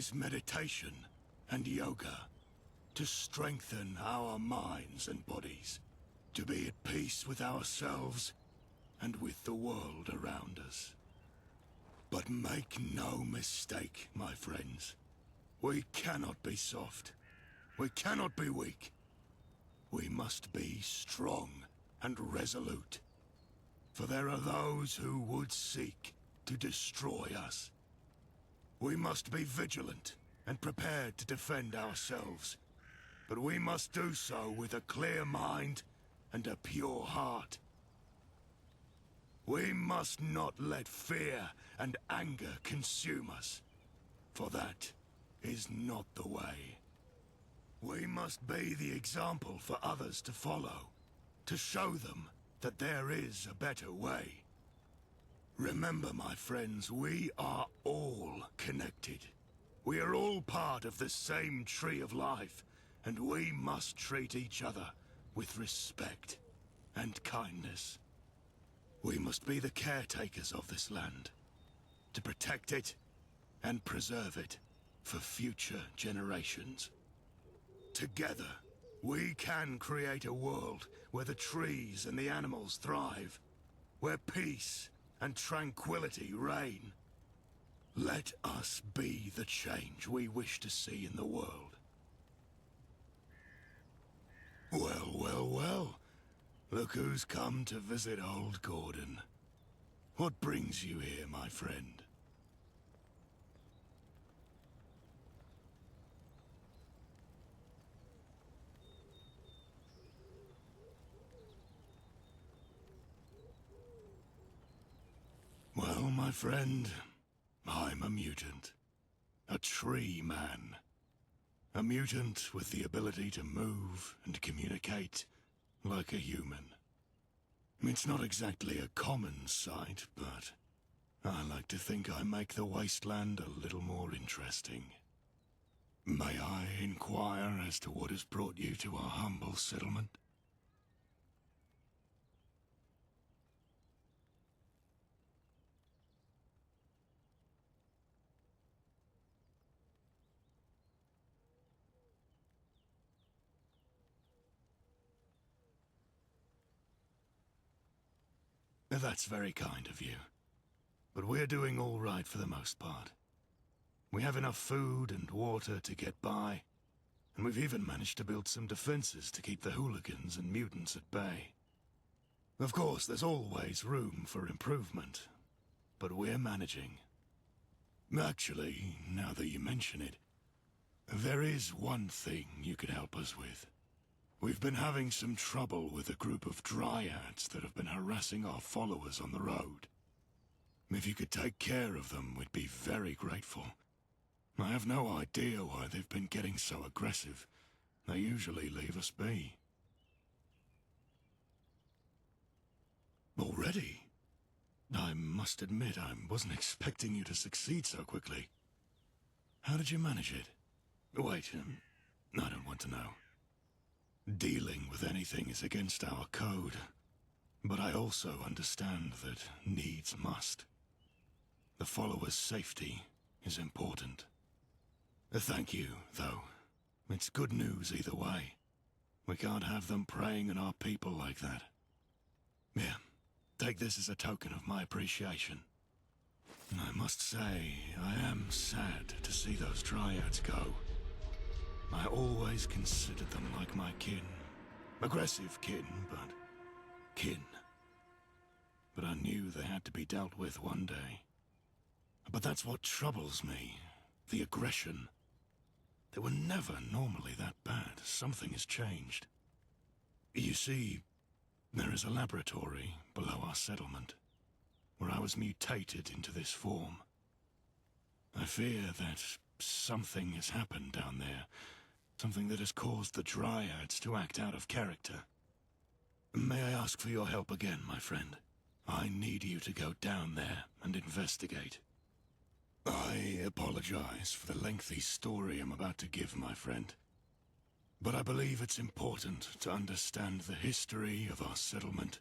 practice meditation and yoga to strengthen our minds and bodies, to be at peace with ourselves and with the world around us. But make no mistake, my friends. We cannot be soft. We cannot be weak. We must be strong and resolute. For there are those who would seek to destroy us. We must be vigilant and prepared to defend ourselves. But we must do so with a clear mind and a pure heart. We must not let fear and anger consume us, for that is not the way. We must be the example for others to follow, to show them that there is a better way. Remember, my friends, we are all connected. We are all part of the same tree of life, and we must treat each other with respect and kindness. We must be the caretakers of this land, to protect it and preserve it for future generations. Together, we can create a world where the trees and the animals thrive, where peace and tranquility reign. Let us be the change we wish to see in the world. Well, well, well. Look who's come to visit old Gordon. What brings you here, my friend? Well, my friend, I'm a mutant. A tree man. A mutant with the ability to move and communicate like a human. It's not exactly a common sight, but I like to think I make the wasteland a little more interesting. May I inquire as to what has brought you to our humble settlement? That's very kind of you. But we're doing all right for the most part. We have enough food and water to get by, and we've even managed to build some defenses to keep the hooligans and mutants at bay. Of course, there's always room for improvement, but we're managing. Actually, now that you mention it, there is one thing you could help us with. We've been having some trouble with a group of dryads that have been harassing our followers on the road. If you could take care of them, we'd be very grateful. I have no idea why they've been getting so aggressive. They usually leave us be. Already? I must admit, I wasn't expecting you to succeed so quickly. How did you manage it? Wait, I don't want to know. Dealing with anything is against our code, but I also understand that needs must. The followers' safety is important. Thank you, though. It's good news either way. We can't have them preying on our people like that. Yeah, take this as a token of my appreciation. I must say, I am sad to see those dryads go. I always considered them like my kin. Aggressive kin, but kin. But I knew they had to be dealt with one day. But that's what troubles me. The aggression. They were never normally that bad. Something has changed. You see, there is a laboratory below our settlement, where I was mutated into this form. I fear that something has happened down there. Something that has caused the dryads to act out of character. May I ask for your help again, my friend? I need you to go down there and investigate. I apologize for the lengthy story I'm about to give, my friend. But I believe it's important to understand the history of our settlement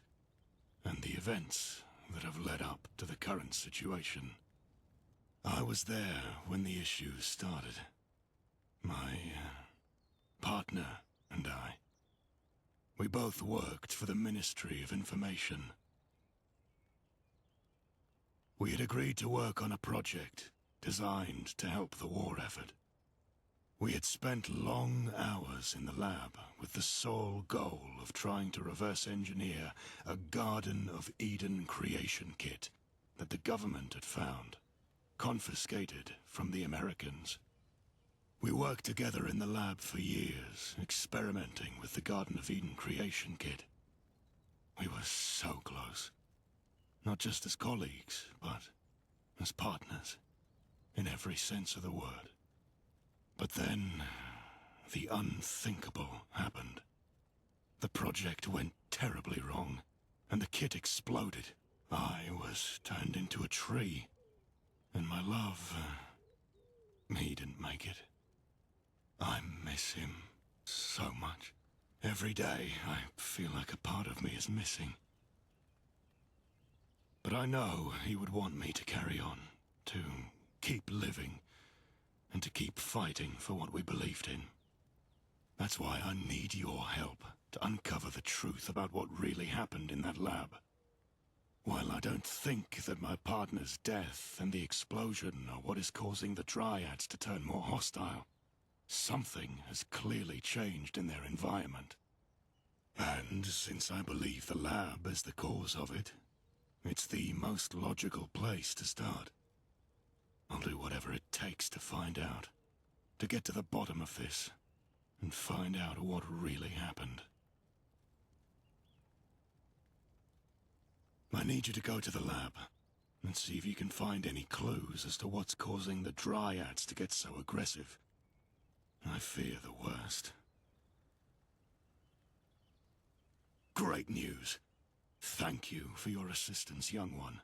and the events that have led up to the current situation. I was there when the issues started. My partner and I. We both worked for the Ministry of Information. We had agreed to work on a project designed to help the war effort. We had spent long hours in the lab with the sole goal of trying to reverse engineer a Garden of Eden creation kit that the government had found, confiscated from the Americans. We worked together in the lab for years, experimenting with the Garden of Eden creation kit. We were so close. Not just as colleagues, but as partners, in every sense of the word. But then, the unthinkable happened. The project went terribly wrong, and the kit exploded. I was turned into a tree, and my love, he didn't make it. I miss him so much. Every day, I feel like a part of me is missing. But I know he would want me to carry on, to keep living, and to keep fighting for what we believed in. That's why I need your help to uncover the truth about what really happened in that lab. While I don't think that my partner's death and the explosion are what is causing the Dryads to turn more hostile, something has clearly changed in their environment. And since I believe the lab is the cause of it, it's the most logical place to start. I'll do whatever it takes to find out, to get to the bottom of this, and find out what really happened. I need you to go to the lab, and see if you can find any clues as to what's causing the Dryads to get so aggressive. I fear the worst. Great news. Thank you for your assistance, young one.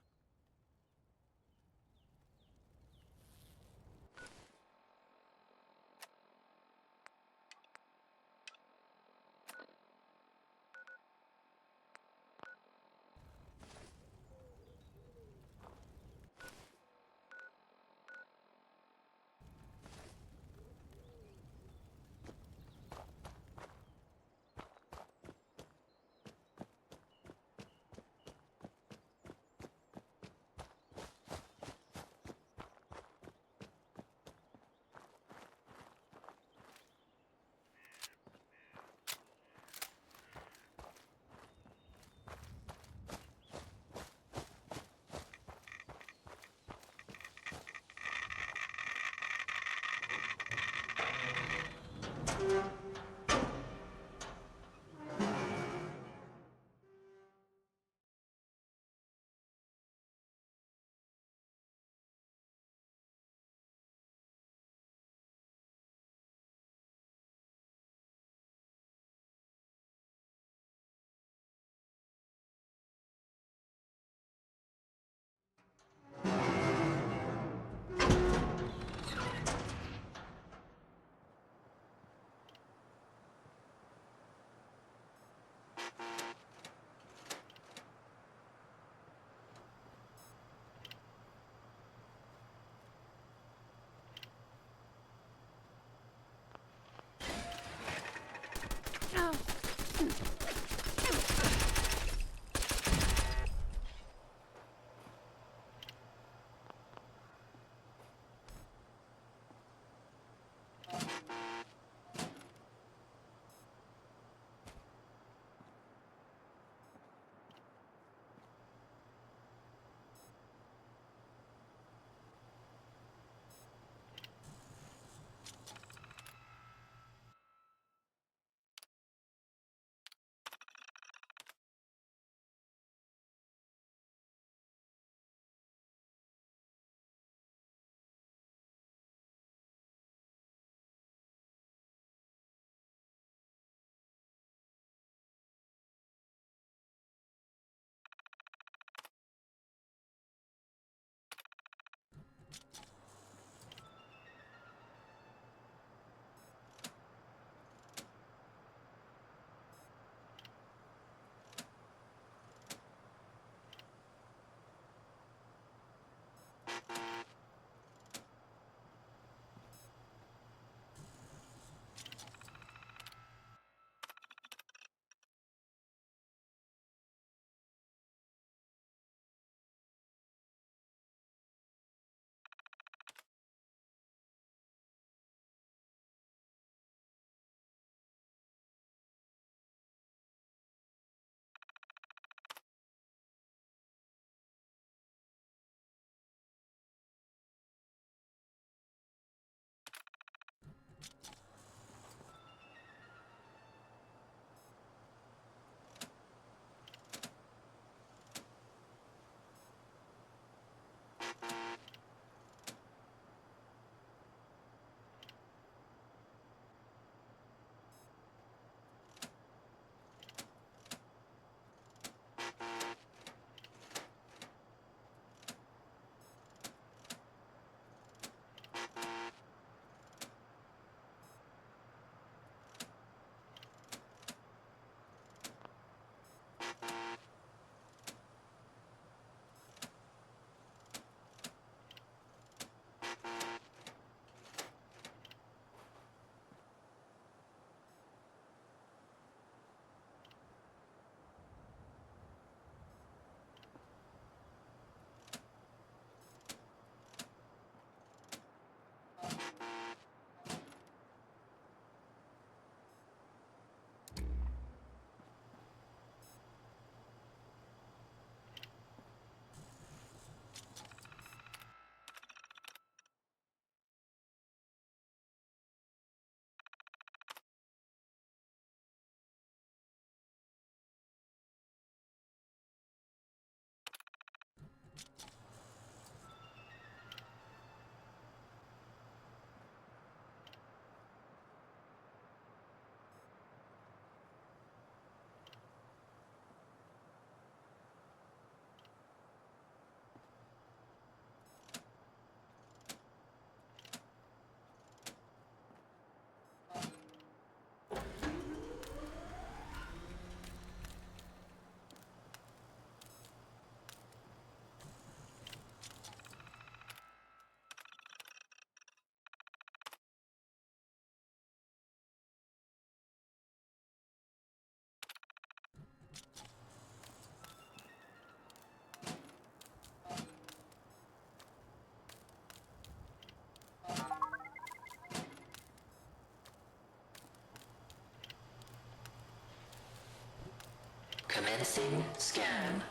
Commencing scan.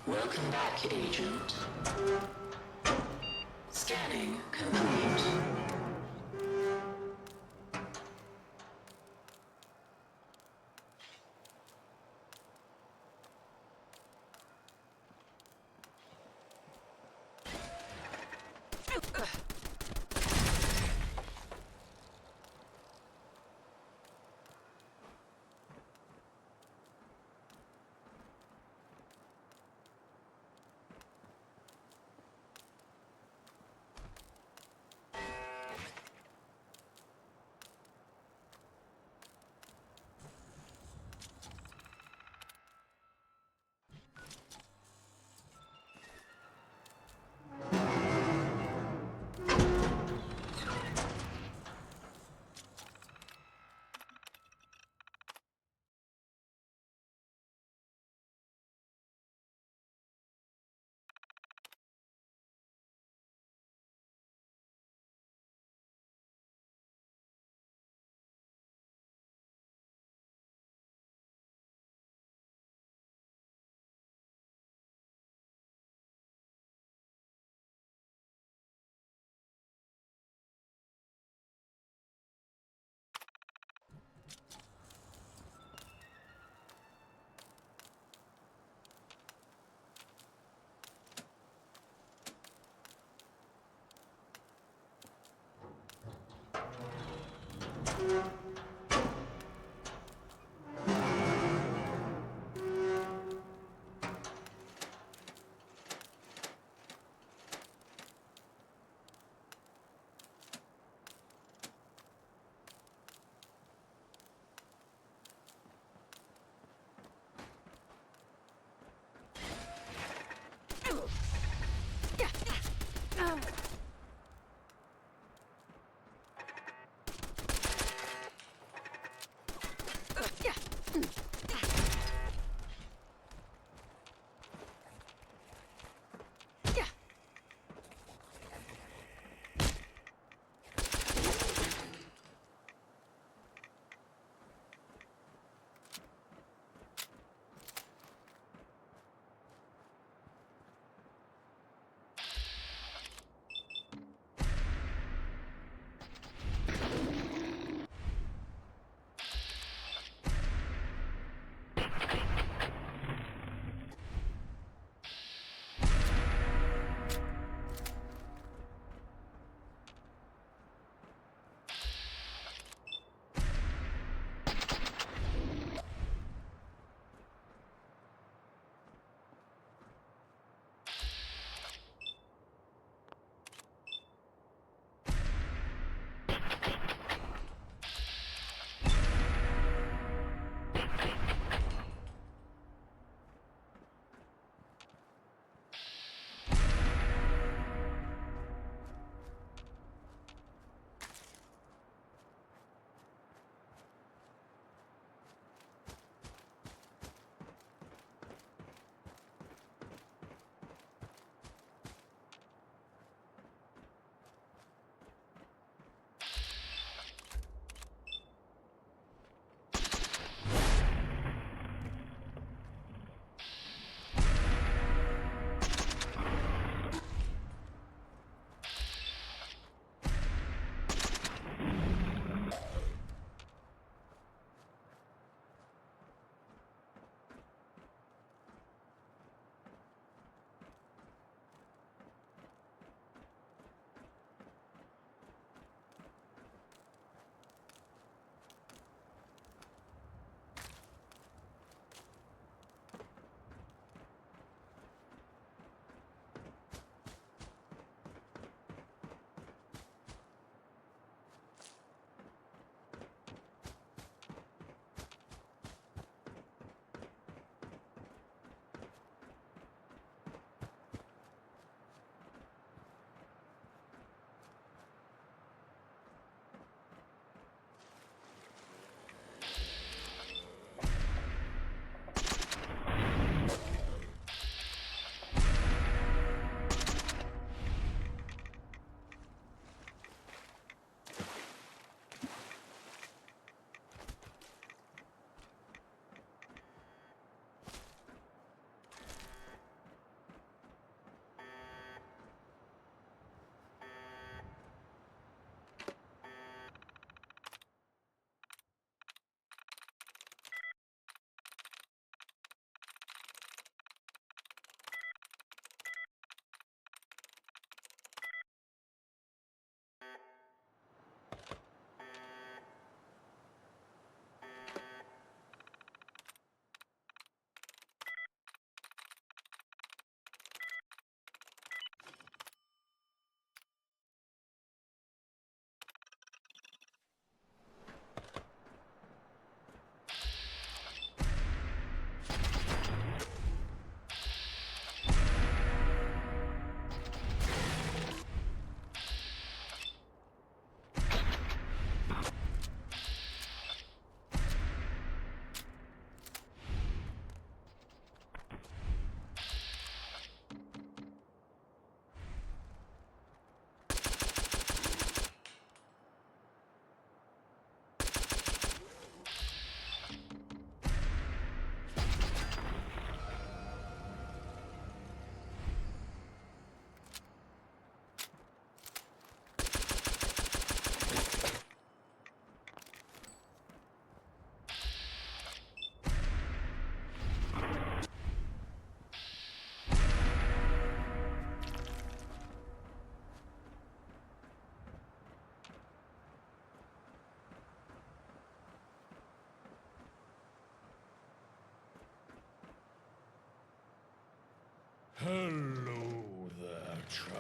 Welcome back, Agent. Scanning complete.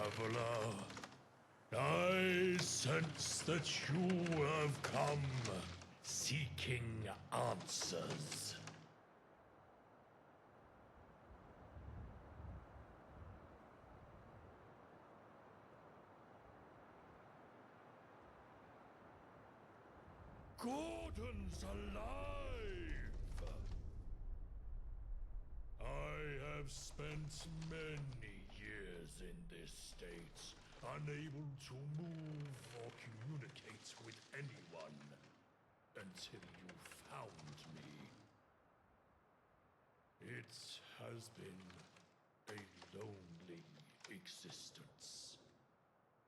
traveler. I sense that you have come seeking answers. Gordon's alive! I have spent many years in this state, unable to move or communicate with anyone, until you found me. It has been a lonely existence,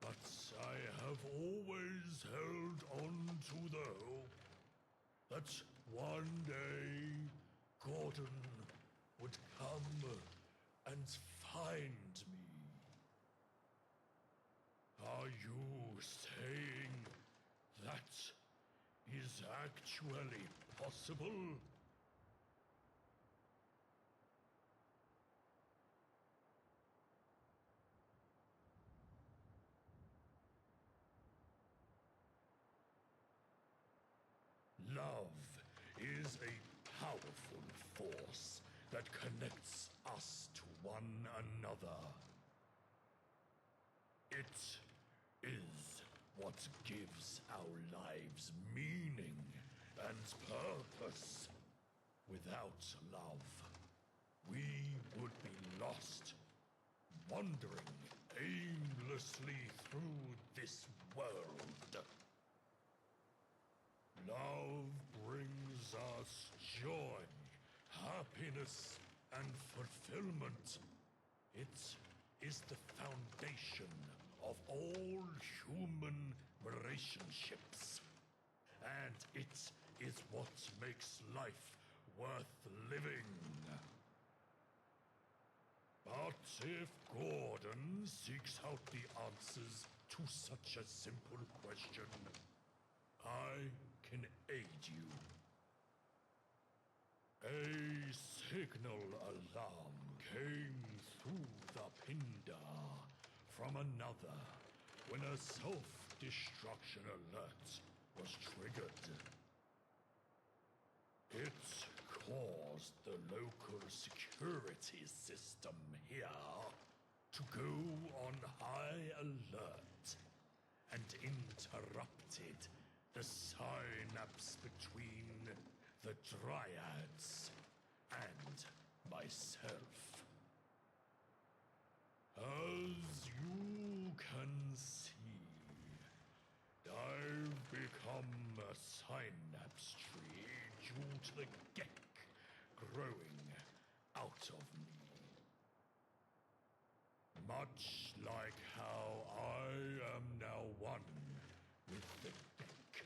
but I have always held on to the hope that one day Gordon would come and find me. Are you saying that is actually possible? Love is a powerful force that connects us to one another. It is what gives our lives meaning and purpose. Without love, we would be lost, wandering aimlessly through this world. Love brings us joy, happiness, and fulfillment. It is the foundation of all human relationships. And it is what makes life worth living. But if Gordon seeks out the answers to such a simple question, I can aid you. A signal alarm came through the Pindar from another when a self-destruction alert was triggered. It caused the local security system here to go on high alert and interrupted the synapse between the Dryads and myself. As you can see, I've become a synapse tree due to the geck growing out of me. Much like how I am now one with the geck,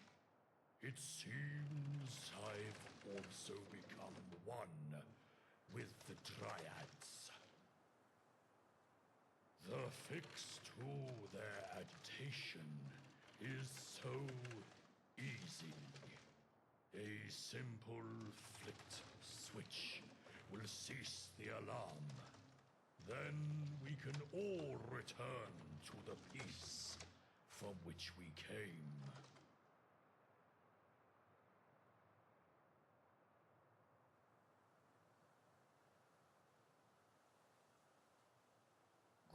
it seems I've also become one with the Dryads. The fix to their agitation is so easy. A simple flicked switch will cease the alarm. Then we can all return to the peace from which we came.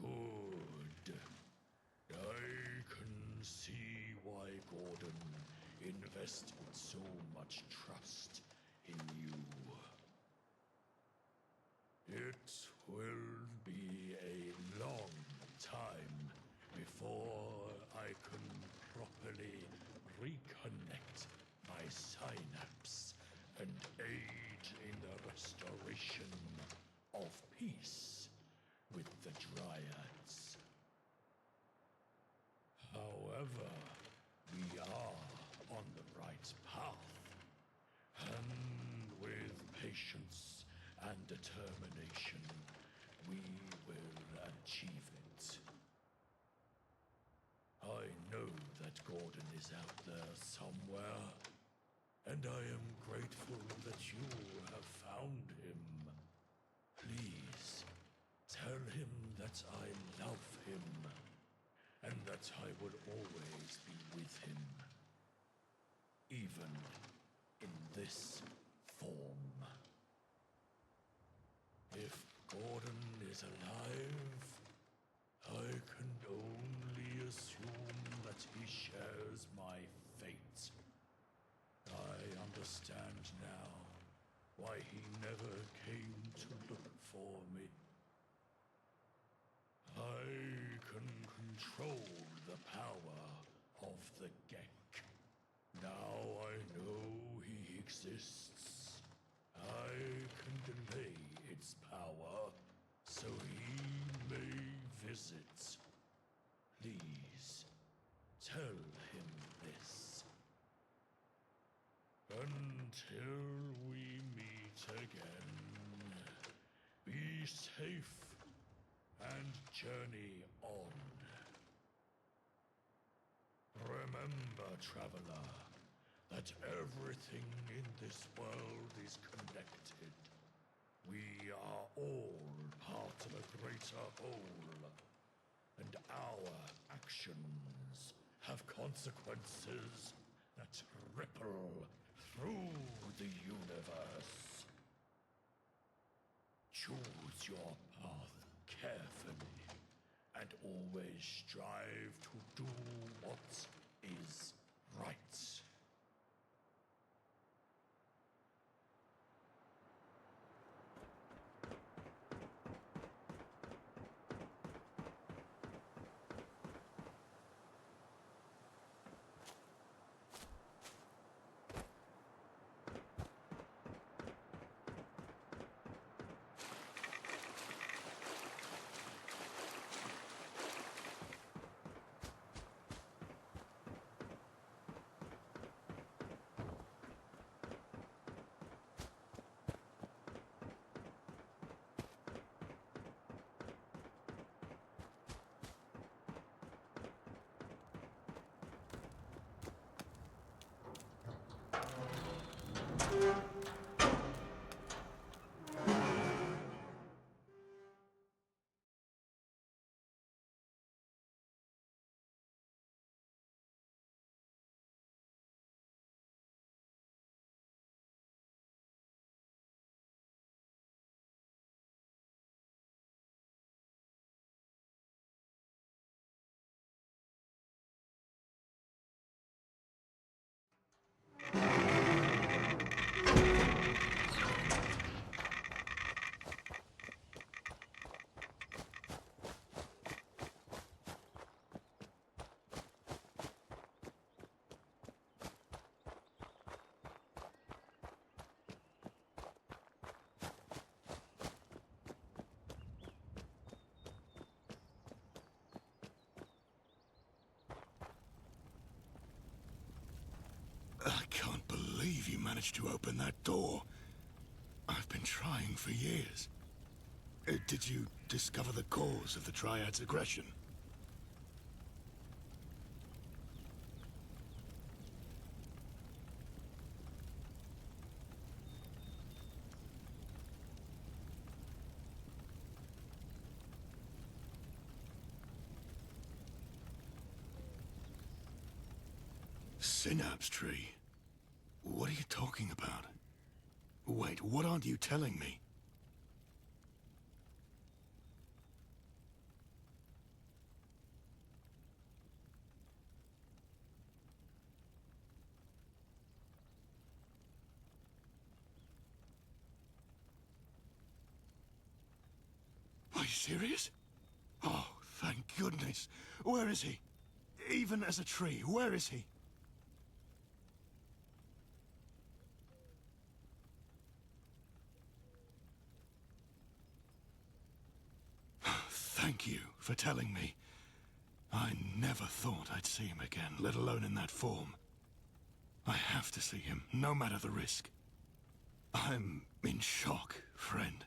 Good. I can see why Gordon invested so much trust in you. It will be a long time before I can properly reconnect my synapse and aid in the restoration of peace with the Dryads. However, we are on the right path, and with patience and determination, we will achieve it. I know that Gordon is out there somewhere, and I am grateful that you have found him. Please, tell him that I love him. and that I would always be with him, even in this form. If Gordon is alive, I can only assume that he shares my fate. I understand now why he never came to look for me. I can control the power of the Gek. Now I know he exists. I can delay its power so he may visit. Please, tell him this. Until we meet again, be safe and journey on. Remember, traveler, that everything in this world is connected. We are all part of a greater whole, and our actions have consequences that ripple through the universe. Choose your path carefully, and always strive to do what is right. I can't believe you managed to open that door. I've been trying for years. Did you discover the cause of the Triad's aggression? Synapse tree? What are you talking about? Wait, what aren't you telling me? Are you serious? Oh, thank goodness. Where is he? Even as a tree, where is he? Thank you for telling me. I never thought I'd see him again, let alone in that form. I have to see him, no matter the risk. I'm in shock, friend.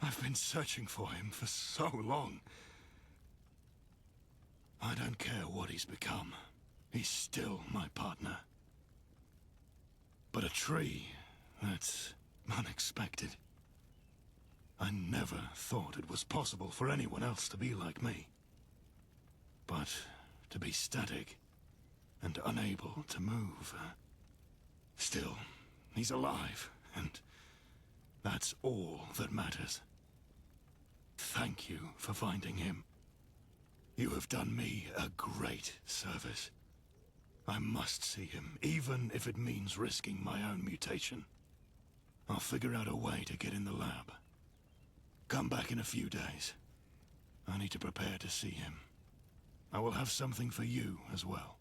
I've been searching for him for so long. I don't care what he's become. He's still my partner. But a tree, that's unexpected. I never thought it was possible for anyone else to be like me. But to be static and unable to move. Still, he's alive, and that's all that matters. Thank you for finding him. You have done me a great service. I must see him, even if it means risking my own mutation. I'll figure out a way to get in the lab. Come back in a few days. I need to prepare to see him. I will have something for you as well.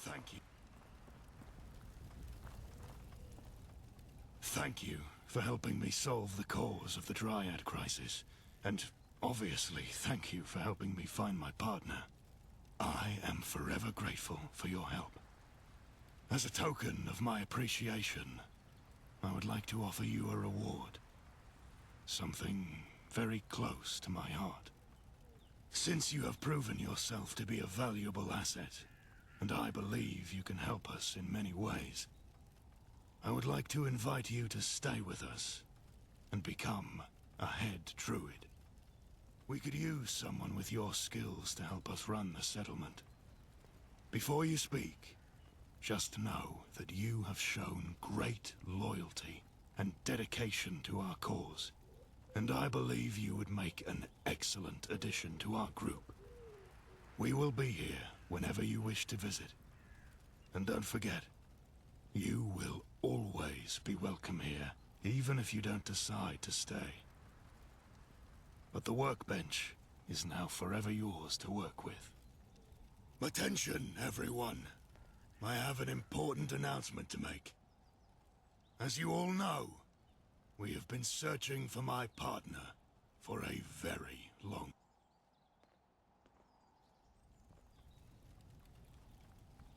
Thank you. Thank you for helping me solve the cause of the Dryad crisis. And obviously, thank you for helping me find my partner. I am forever grateful for your help. As a token of my appreciation, I would like to offer you a reward. Something very close to my heart. Since you have proven yourself to be a valuable asset, and I believe you can help us in many ways, I would like to invite you to stay with us and become a head druid. We could use someone with your skills to help us run the settlement. Before you speak, just know that you have shown great loyalty and dedication to our cause, and I believe you would make an excellent addition to our group. We will be here whenever you wish to visit. And don't forget, you will always be welcome here, even if you don't decide to stay. But the workbench is now forever yours to work with. Attention, everyone. I have an important announcement to make. As you all know, we have been searching for my partner for a very long.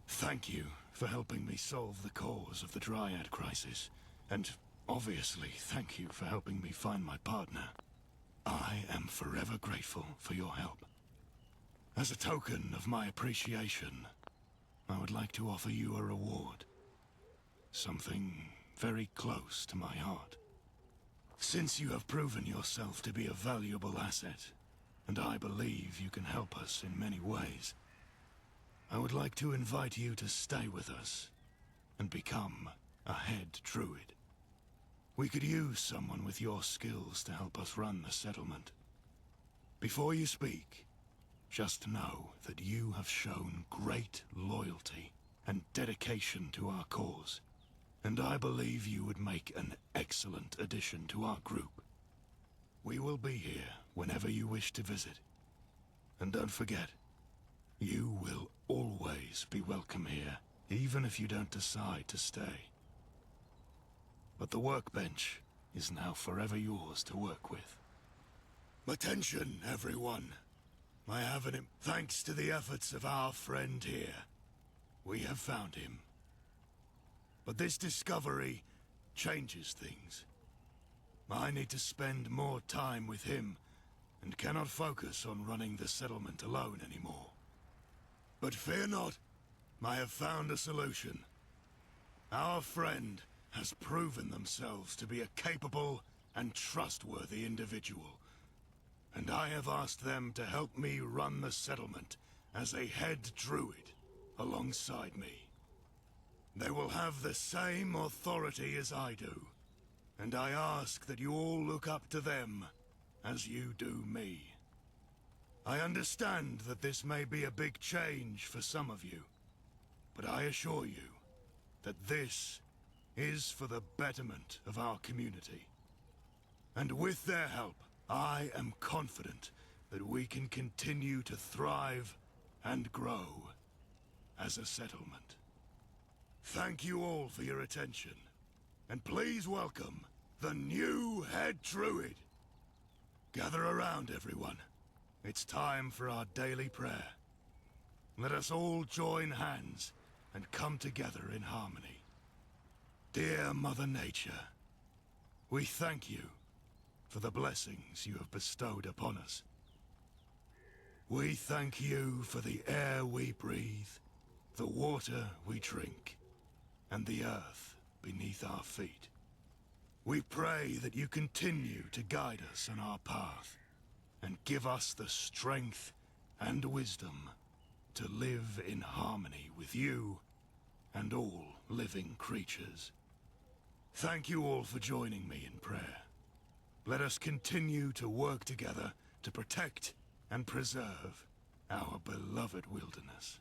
Thank you for helping me solve the cause of the Dryad crisis. And obviously, thank you for helping me find my partner. I am forever grateful for your help. As a token of my appreciation, I would like to offer you a reward. Something very close to my heart. Since you have proven yourself to be a valuable asset, and I believe you can help us in many ways, I would like to invite you to stay with us and become a head druid. We could use someone with your skills to help us run the settlement. Before you speak, just know that you have shown great loyalty and dedication to our cause, and I believe you would make an excellent addition to our group. We will be here whenever you wish to visit. And don't forget, you will always be welcome here, even if you don't decide to stay. But the workbench is now forever yours to work with. Attention, everyone. I have thanks to the efforts of our friend here, we have found him. But this discovery changes things. I need to spend more time with him and cannot focus on running the settlement alone anymore. But fear not, I have found a solution. Our friend has proven themselves to be a capable and trustworthy individual, and I have asked them to help me run the settlement as a head druid alongside me. They will have the same authority as I do, and I ask that you all look up to them as you do me. I understand that this may be a big change for some of you, but I assure you that this is for the betterment of our community. And with their help, I am confident that we can continue to thrive and grow as a settlement. Thank you all for your attention, and please welcome the new head druid. Gather around, everyone. It's time for our daily prayer. Let us all join hands and come together in harmony. Dear Mother Nature, we thank you for the blessings you have bestowed upon us. We thank you for the air we breathe, the water we drink, and the earth beneath our feet. We pray that you continue to guide us on our path and give us the strength and wisdom to live in harmony with you and all living creatures. Thank you all for joining me in prayer. Let us continue to work together to protect and preserve our beloved wilderness.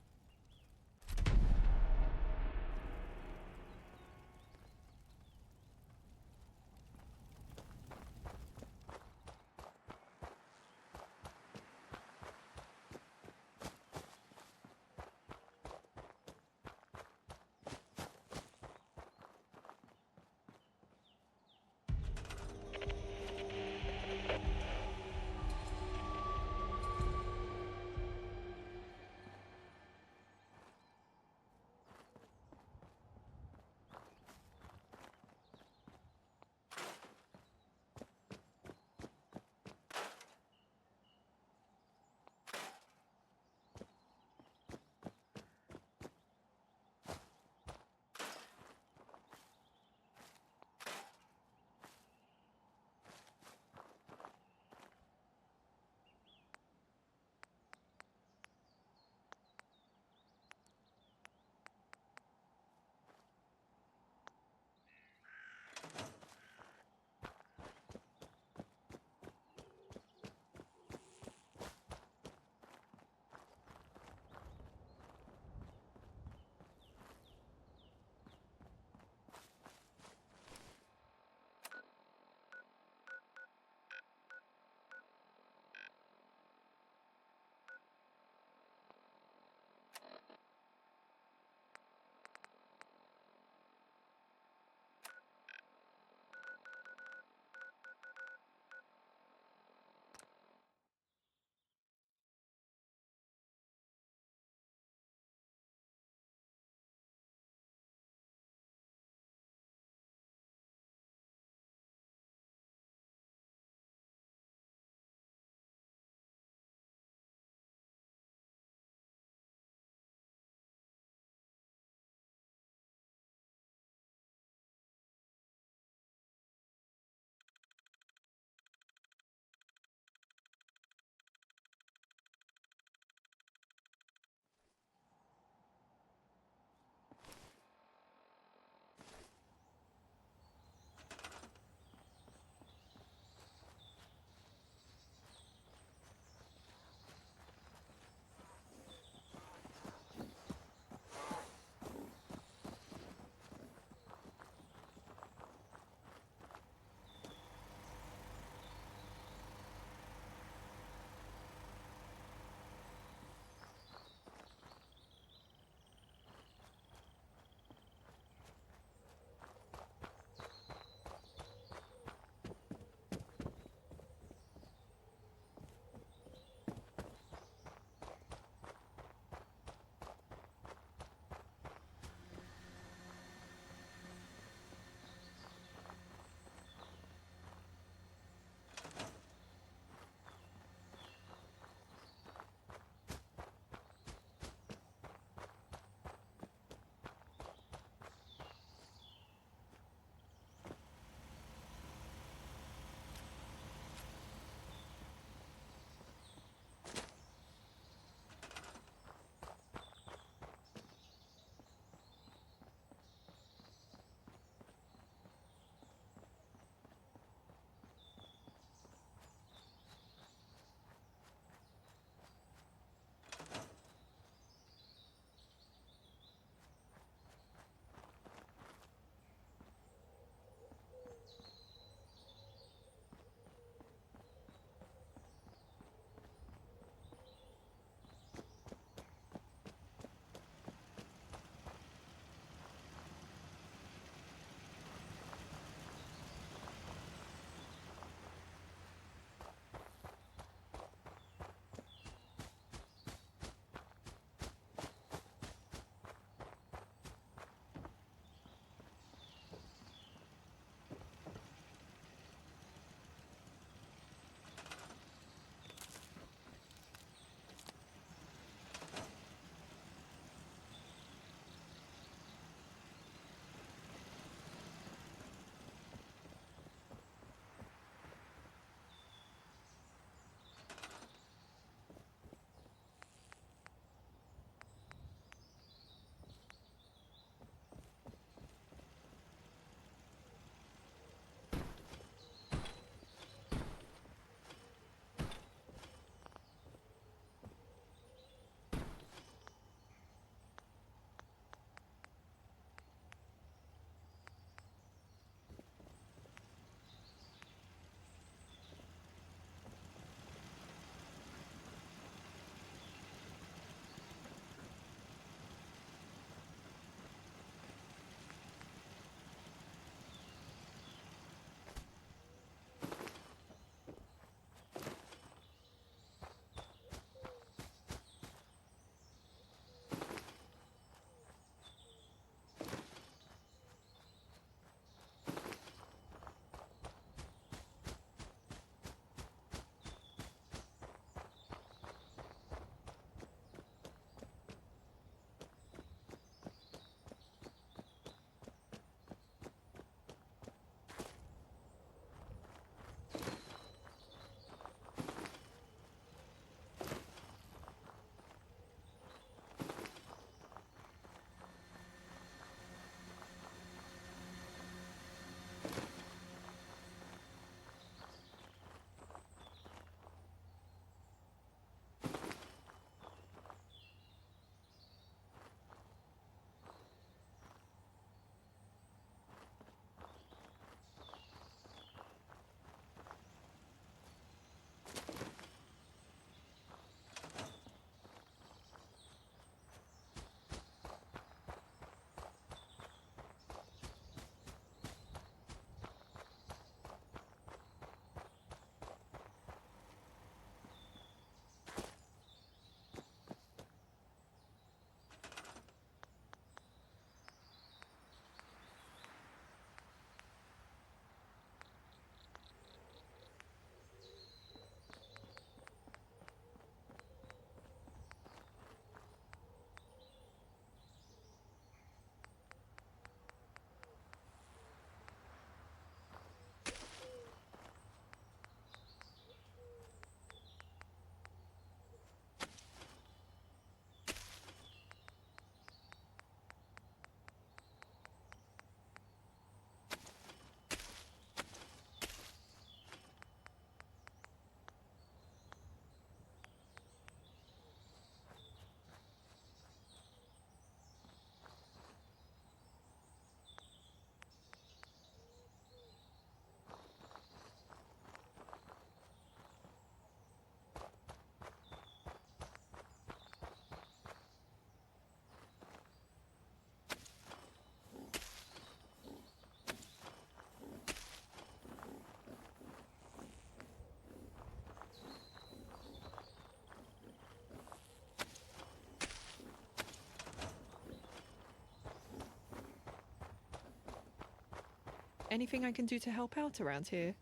Anything I can do to help out around here?